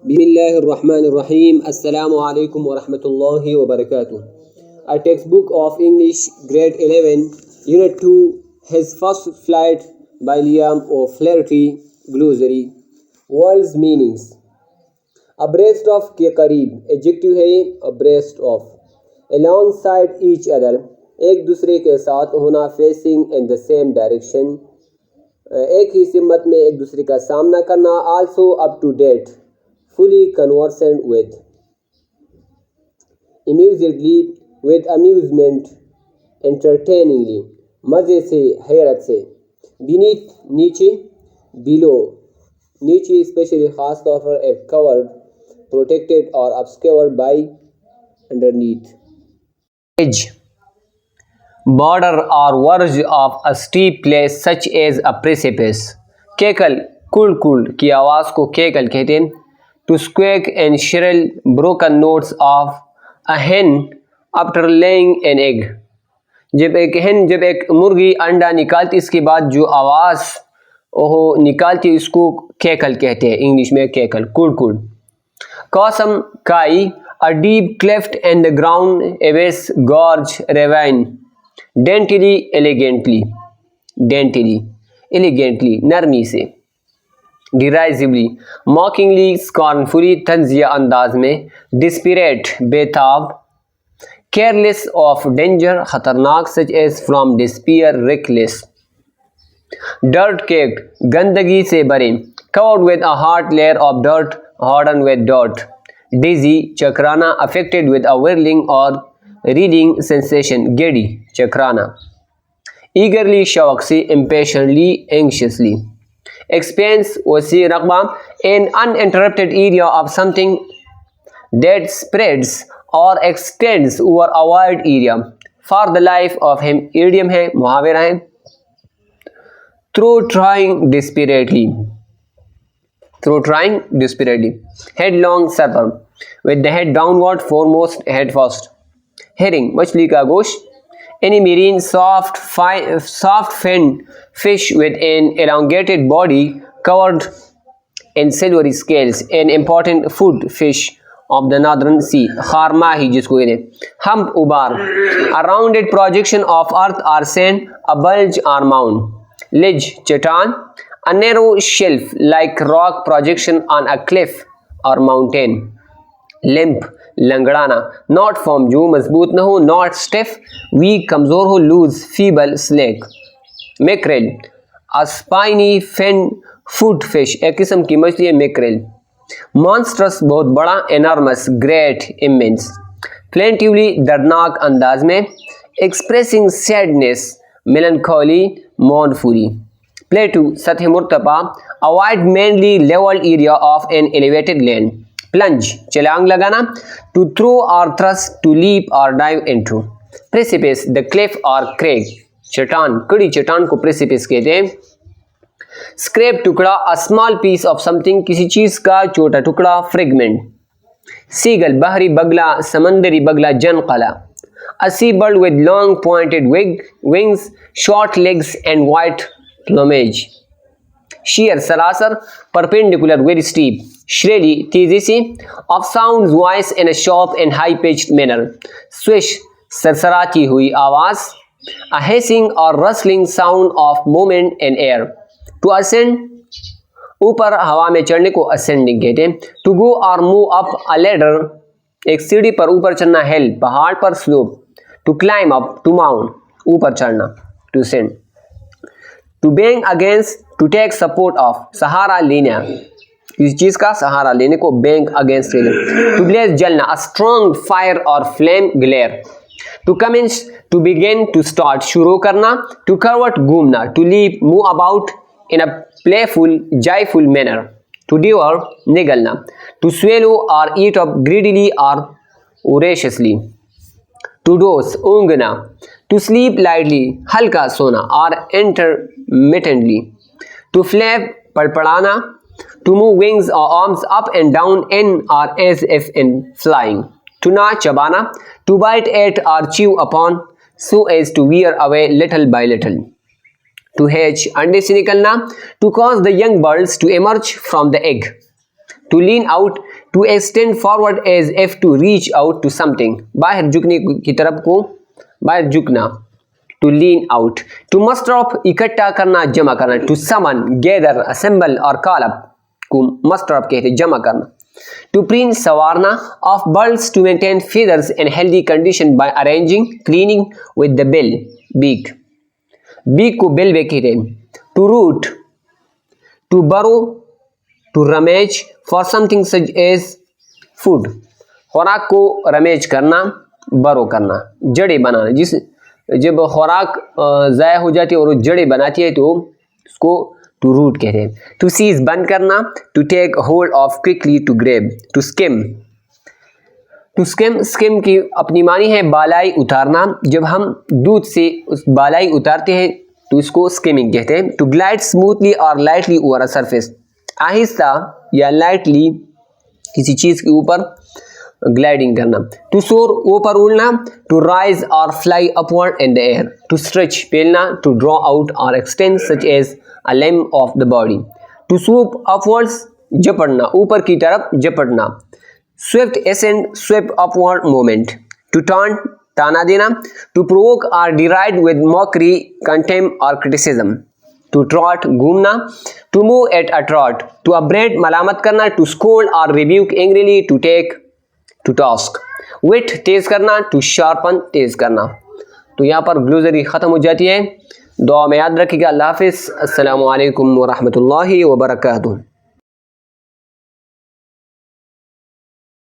Bismillahirrahmanirrahim. Assalamu alaikum wa rahmatullahi wa barakatuh. A textbook of English, grade 11, unit 2, his first flight by Liam O'Flaherty, Glossary, world's meanings. Abreast of के करीब, adjective है abreast of. Alongside each other, एक दूसरे के साथ होना, facing in the same direction, एक ही सिमत में एक दूसरे का सामना करना, also up to date, fully conversant with, amusedly, with amusement, entertainingly, मज़े से, हैरत से, beneath नीचे, below नीचे, especially खास तौर पर covered, protected or obscured by, underneath. Edge, border or verge of a steep place such as a precipice. केकल, कुल कुल की आवाज़ को केकल कहते हैं. To squeak and shrill broken notes of a hen after laying an egg. जब एक मुर्गी अंडा निकालती इसके बाद जो आवाज़ वो निकालती इसको केकल कहते हैं. इंग्लिश में केकल, कुल कुल. कसम, काई, a deep cleft in the ground, abyss, gorge, ravine. Daintily, elegantly, नरमी से. Derisively, mockingly, scornfully, तंजिया अंदाज में. Desperate, बेताब. Careless of danger, खतरनाक, such as from despair, reckless. Dirt caked, गंदगी से भरे. Covered with a hard layer of dirt, hardened with dirt. Dizzy, चकराना, affected with a whirling or reeling sensation, giddy, चकराना. Eagerly, शौक से. Impatiently, anxiously. Expanse, वसी रकबा. An uninterrupted area of something that spreads or extends over a wide area. For the life of him, idiom है, मुहावरा है. Through trying desperately. Headlong serpent, with the head downward, foremost, head first. Herring, मछली का गोश्त. Any marine soft finned fish with an elongated body covered in silvery scales, an important food fish of the northern sea. खारमाही जिसको कहते हैं. Hump, उबार. A rounded projection of earth or sand, a bulge or mound. Ledge, चट्टान. A narrow shelf like rock projection on a cliff or mountain. Limp, लंगड़ाना. Not firm, जो मजबूत न हो. Not stiff, weak, कमज़ोर हो. Loose, feeble, slack. Mackerel, a spiny fin food fish, एक किस्म की मछली है mackerel. Monstrous, बहुत बड़ा. Enormous, great, immense. Plaintively, दर्दनाक अंदाज में. Expressing sadness, melancholy, mournfully. Plateau, सतह मुर्तफा. A wide mainly level area of an elevated land. Plunge, छलांग लगाना. To throw or thrust, to leap or dive into. Precipice, the cliff or crag. चट्टान, कड़ी चट्टान को precipice कहते हैं. Scrape, टुकड़ा. A small piece of something, किसी चीज का छोटा टुकड़ा. Fragment. Seagull, बहरी बगला, समंदरी बगला, जनकला. A seabird with long pointed wings, short legs and white plumage. Sheer, सरासर. Perpendicular, very steep. Shrilly, तेजी से. Of sounds, voice in a sharp and high pitched manner. Swish, सरसराती हुई आवाज. A hissing or rustling sound of movement in air. To ascend, ऊपर हवा में चढ़ने को ascending कहते हैं. To go or move up a ladder, एक सीढ़ी पर ऊपर चढ़ना. Hill, पहाड़ पर. Slope. To climb up, to mount, ऊपर चढ़ना. To ascend. To bang against, to take support of, सहारा लेना. किसी चीज का सहारा लेने को bang against लेना. To blaze, जलना. A strong fire or flame, glare. To commence, to begin, to start, शुरू करना. To curvet, घूमना. To leap, move about in a playful, joyful manner. To devour, निगलना. To swallow or eat up greedily or voraciously. To doze, ऊँघना. To sleep lightly, हल्का सोना. or intermittently. To flap, पड़पड़ाना. To move wings or arms up and down in or as if in flying. To gnaw, चबाना. To bite at or chew upon so as to wear away little by little. To hatch, अंडे से निकलना. To cause the young birds to emerge from the egg. To lean out, To extend forward as if to reach out to something. बाहर झुकने की तरफ को बाहर झुकना. To lean out. To muster up इकट्ठा करना जमा करना. To summon, gather, assemble और call up को muster up कहते हैं जमा करना. To preen संवारना. Of birds to maintain feathers in healthy condition by arranging, cleaning with the bill. Beak. Beak को bill भी कहते हैं. To root. To burrow. To rummage for something such as food. खुराक को रमेज करना, बरो करना, जड़े बनाना. जिस जब खुराक ज़ाया हो जाती है और वो जड़े बनाती है तो उसको to root कहते हैं. To seize बंद करना. To take hold of quickly. To grab. To skim. To skim. Skim की अपनी मानी है बालाई उतारना. जब हम दूध से उस बालाई उतारते हैं तो इसको skimming कहते हैं. To glide smoothly or lightly over a surface. आहिस्ता या लाइटली किसी चीज के ऊपर ग्लाइडिंग करना. टू सोर ऊपर उड़ना. टू राइज और fly upward in the air. To stretch फैलना. टू ड्रॉ आउट और extend such as a limb of the body. To swoop upwards झपटना ऊपर की तरफ झपटना. Swift ascend swift upward movement. To टर्न ताना देना. टू प्रोवोक और डिराइड विद मॉकरी कंटेम्प्ट और क्रिटिसिज्म. टू ट्रॉट घूमना. To move at a trot. To upbraid मलामत करना. टू स्कोल्ड और rebuke angrily. To take to task. Whet तेज करना. टू शार्पन तेज करना. तो यहाँ पर ग्लोसरी ख़त्म हो जाती है. दुआ में याद रखिएगा. अल्लाह हाफिज़. अस्सलामु अलैकुम व रहमतुल्लाहि व बरकातुहू.